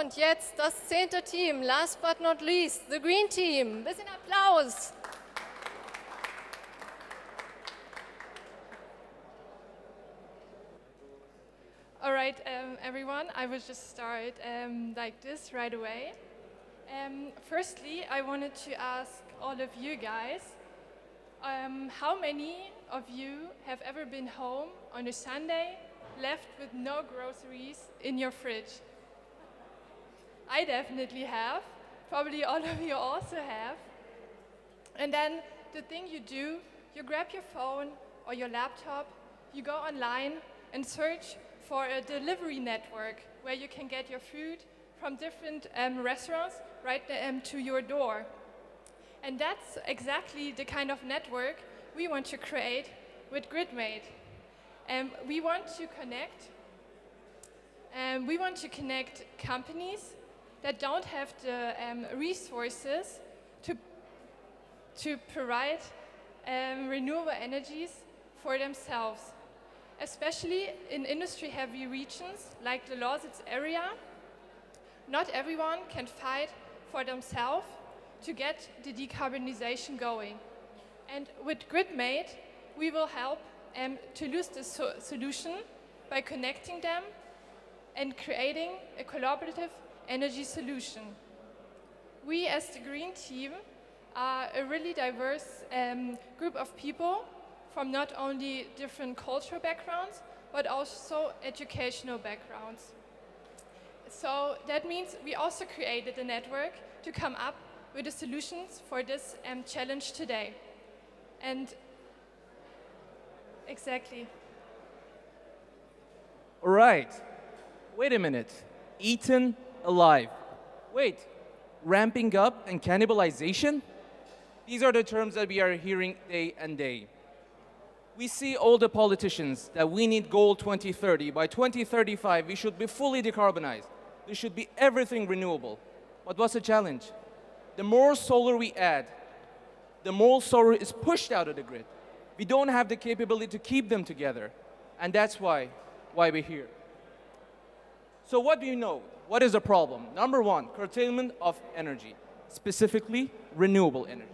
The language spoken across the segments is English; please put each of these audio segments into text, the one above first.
und jetzt das 10. Team, last but not least, the Green Team. Bisschen Applaus. All right, everyone, I will just start like this right away. Firstly, I wanted to ask all of you guys, how many of you have ever been home on a Sunday, left with no groceries in your fridge? I definitely have. Probably all of you also have. And then the thing you do, you grab your phone or your laptop, you go online and search for a delivery network where you can get your food from different restaurants right to your door. And that's exactly the kind of network we want to create with GridMate. We want to connect companies that don't have the resources to provide renewable energies for themselves. Especially in industry-heavy regions like the Lausitz area, not everyone can fight for themselves to get the decarbonization going. And with GridMate, we will help to use this solution by connecting them and creating a collaborative energy solution. We as the Green Team are a really diverse group of people from not only different cultural backgrounds, but also educational backgrounds. So that means we also created a network to come up with the solutions for this challenge today. And exactly. All right. Wait a minute. Eaten alive. Wait, ramping up and cannibalization? These are the terms that we are hearing day and day. We see all the politicians that we need goal 2030. By 2035, we should be fully decarbonized. There should be everything renewable. But what's the challenge? The more solar we add, the more solar is pushed out of the grid. We don't have the capability to keep them together. And that's why we're here. So what do you know? What is the problem? Number one, curtailment of energy, specifically renewable energy.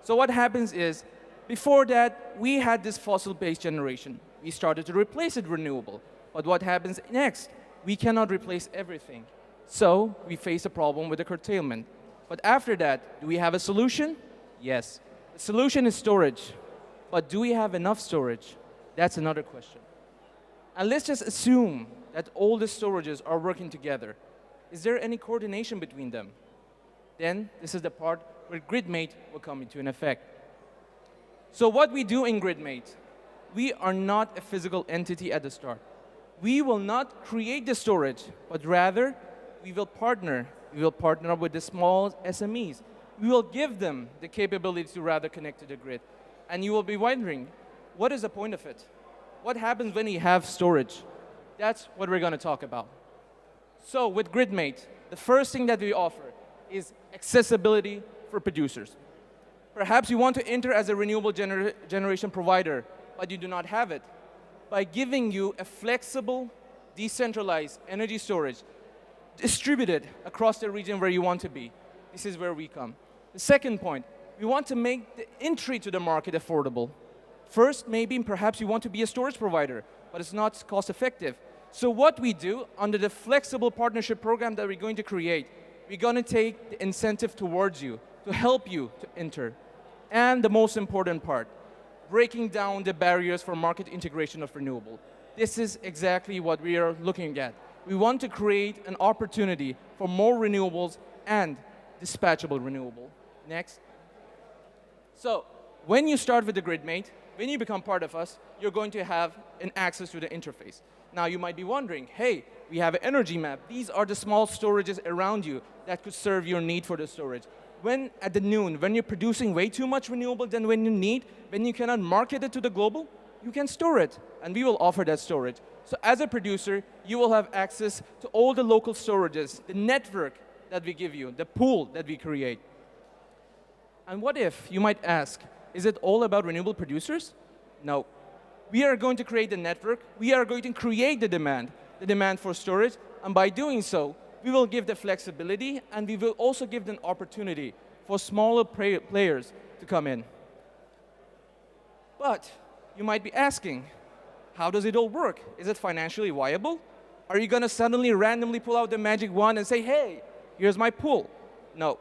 So what happens is, before that, we had this fossil-based generation. We started to replace it renewable. But what happens next? We cannot replace everything. So we face a problem with the curtailment. But after that, do we have a solution? Yes. The solution is storage. But do we have enough storage? That's another question. And let's just assume that all the storages are working together. Is there any coordination between them? Then this is the part where GridMate will come into an effect. So what we do in GridMate, we are not a physical entity at the start. We will not create the storage, but rather we will partner. We will partner up with the small SMEs. We will give them the capability to rather connect to the grid. And you will be wondering, what is the point of it? What happens when you have storage? That's what we're going to talk about. So with GridMate, the first thing that we offer is accessibility for producers. Perhaps you want to enter as a renewable generation provider, but you do not have it. By giving you a flexible, decentralized energy storage distributed across the region where you want to be, this is where we come. The second point, we want to make the entry to the market affordable. First, maybe perhaps you want to be a storage provider, but it's not cost effective. So what we do under the flexible partnership program that we're going to create, we're going to take the incentive towards you to help you to enter. And the most important part, breaking down the barriers for market integration of renewable. This is exactly what we are looking at. We want to create an opportunity for more renewables and dispatchable renewable. Next. So when you start with the GridMate, when you become part of us, you're going to have an access to the interface. Now you might be wondering, hey, we have an energy map. These are the small storages around you that could serve your need for the storage. When at the noon, when you're producing way too much renewable than when you need, when you cannot market it to the global, you can store it, and we will offer that storage. So as a producer, you will have access to all the local storages, the network that we give you, the pool that we create. And what if, you might ask, is it all about renewable producers? No. We are going to create a network. We are going to create the demand for storage, and by doing so, we will give the flexibility, and we will also give an opportunity for smaller players to come in. But you might be asking, how does it all work? Is it financially viable? Are you going to suddenly randomly pull out the magic wand and say, hey, here's my pool? No.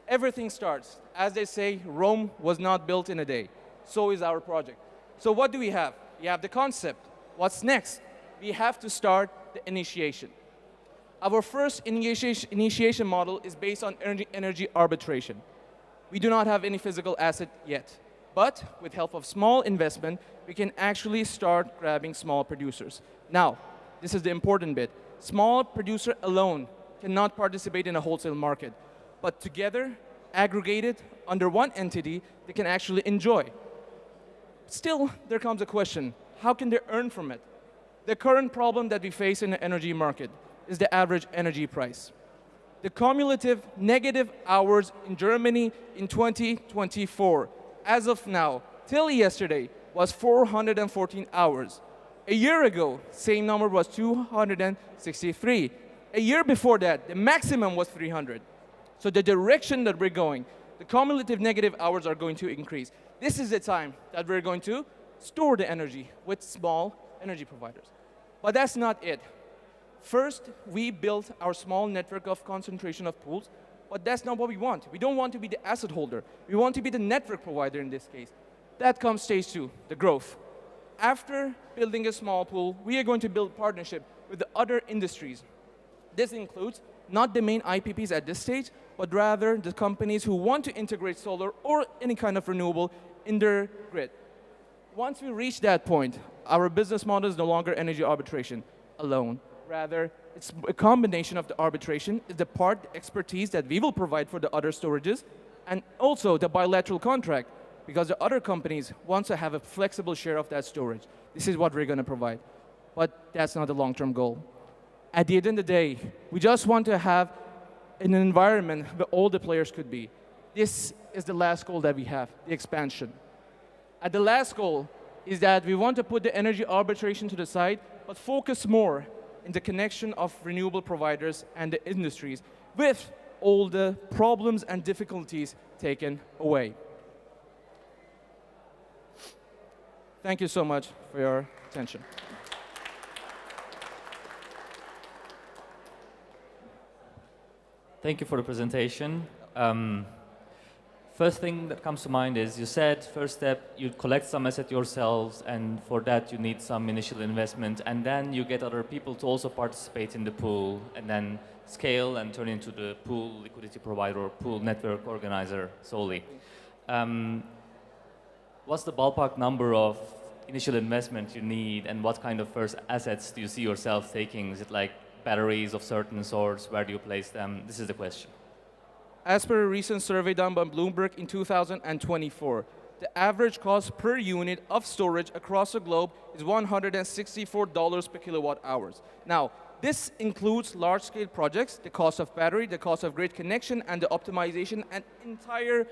Everything starts. As they say, Rome was not built in a day. So is our project. So what do we have? We have the concept. What's next? We have to start the initiation. Our first initiation model is based on energy arbitration. We do not have any physical asset yet. But with help of small investment, we can actually start grabbing small producers. Now, this is the important bit. Small producer alone cannot participate in a wholesale market. But together, aggregated under one entity, they can actually enjoy. Still, there comes a question. How can they earn from it? The current problem that we face in the energy market is the average energy price. The cumulative negative hours in Germany in 2024, as of now, till yesterday, was 414 hours. A year ago, same number was 263. A year before that, the maximum was 300. So the direction that we're going, the cumulative negative hours are going to increase. This is the time that we're going to store the energy with small energy providers. But that's not it. First, we built our small network of concentration of pools, but that's not what we want. We don't want to be the asset holder. We want to be the network provider in this case. That comes stage two, the growth. After building a small pool, we are going to build partnership with the other industries. This includes not the main IPPs at this stage, but rather the companies who want to integrate solar or any kind of renewable in their grid. Once we reach that point, our business model is no longer energy arbitration alone. Rather, it's a combination of the arbitration, the part expertise that we will provide for the other storages, and also the bilateral contract, because the other companies want to have a flexible share of that storage. This is what we're going to provide. But that's not the long-term goal. At the end of the day, we just want to have an environment where all the players could be. This is the last goal that we have, the expansion. And the last goal is that we want to put the energy arbitration to the side, but focus more in the connection of renewable providers and the industries with all the problems and difficulties taken away. Thank you so much for your attention. Thank you for the presentation. First thing that comes to mind is you said first step you collect some asset yourselves, and for that you need some initial investment, and then you get other people to also participate in the pool and then scale and turn into the pool liquidity provider or pool network organizer solely. What's the ballpark number of initial investment you need, and what kind of first assets do you see yourself taking? Is it like batteries of certain sorts? Where do you place them? This is the question. As per a recent survey done by Bloomberg in 2024, the average cost per unit of storage across the globe is $164 per kilowatt hours. Now, this includes large-scale projects, the cost of battery, the cost of grid connection, and the optimization and entire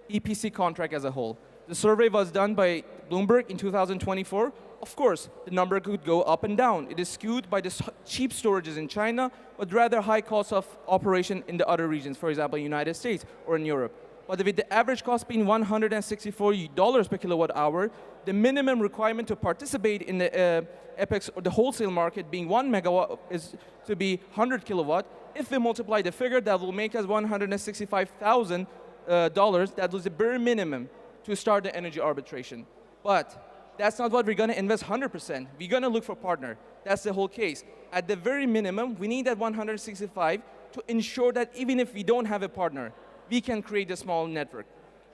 EPC contract as a whole. The survey was done by Bloomberg in 2024. Of course, the number could go up and down. It is skewed by the cheap storages in China, but rather high costs of operation in the other regions, for example, United States or in Europe. But with the average cost being $164 per kilowatt hour, the minimum requirement to participate in the EPEX or the wholesale market being 1 megawatt is to be 100 kilowatt. If we multiply the figure, that will make us $165,000. That was the bare minimum to start the energy arbitration. But that's not what we're going to invest 100%. We're going to look for partner. That's the whole case. At the very minimum, we need that 165 to ensure that even if we don't have a partner, we can create a small network.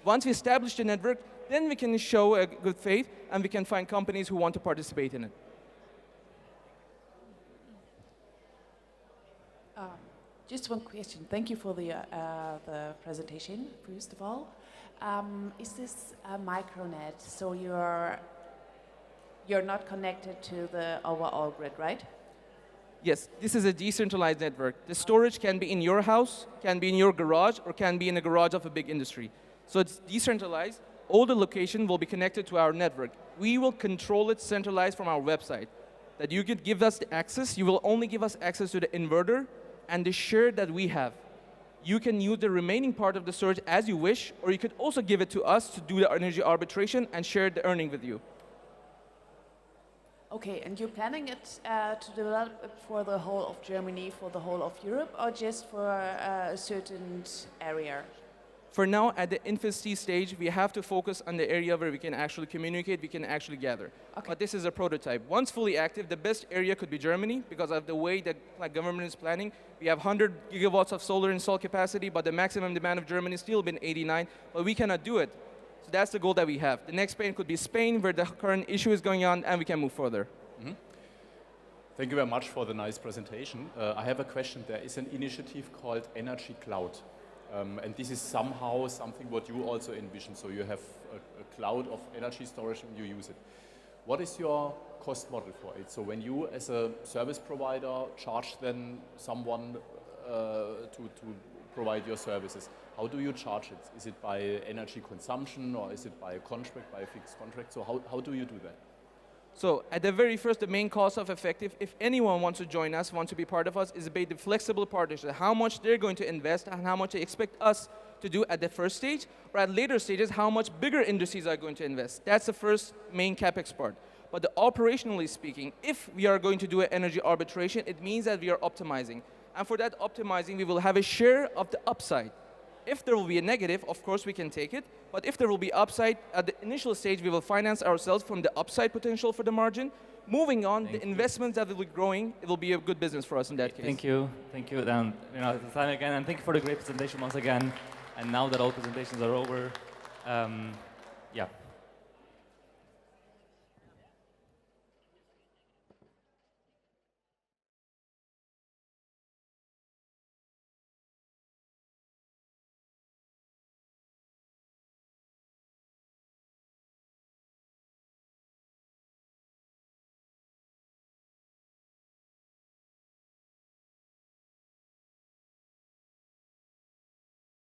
Once we establish the network, then we can show a good faith and we can find companies who want to participate in it. Just one question. Thank you for the presentation, first of all. Is this a micronet? So you're not connected to the overall grid, right? Yes, this is a decentralized network. The storage can be in your house, can be in your garage, or can be in the garage of a big industry. So it's decentralized. All the location will be connected to our network. We will control it centralized from our website. That you could give us the access. You will only give us access to the inverter, and the share that we have. You can use the remaining part of the storage as you wish, or you could also give it to us to do the energy arbitration and share the earning with you. Okay, and you're planning it to develop it for the whole of Germany, for the whole of Europe, or just for a certain area? For now, at the infancy stage, we have to focus on the area where we can actually communicate, we can actually gather. Okay. But this is a prototype. Once fully active, the best area could be Germany because of the way that government is planning. We have 100 gigawatts of solar installed capacity, but the maximum demand of Germany has still been 89, but we cannot do it. So that's the goal that we have. The next Spain could be Spain, where the current issue is going on, and we can move further. Mm-hmm. Thank you very much for the nice presentation. I have a question. There is an initiative called Energy Cloud. And this is somehow something what you also envision. So you have a cloud of energy storage and you use it. What is your cost model for it? So when you as a service provider charge then someone to provide your services, how do you charge it? Is it by energy consumption or is it by a contract, by a fixed contract? So how do you do that? So at the very first, the main cost of effective, if anyone wants to join us, wants to be part of us, is about the flexible partnership, how much they're going to invest and how much they expect us to do at the first stage, or at later stages, how much bigger industries are going to invest. That's the first main CapEx part. But operationally speaking, if we are going to do an energy arbitration, it means that we are optimizing. And for that optimizing, we will have a share of the upside. If there will be a negative, of course we can take it. But if there will be upside, at the initial stage, we will finance ourselves from the upside potential for the margin. Moving on, the investments that will be growing, it will be a good business for us in that case. Thank you. Thank you. Then, it's time again, and thank you for the great presentation once again. And now that all presentations are over, yeah.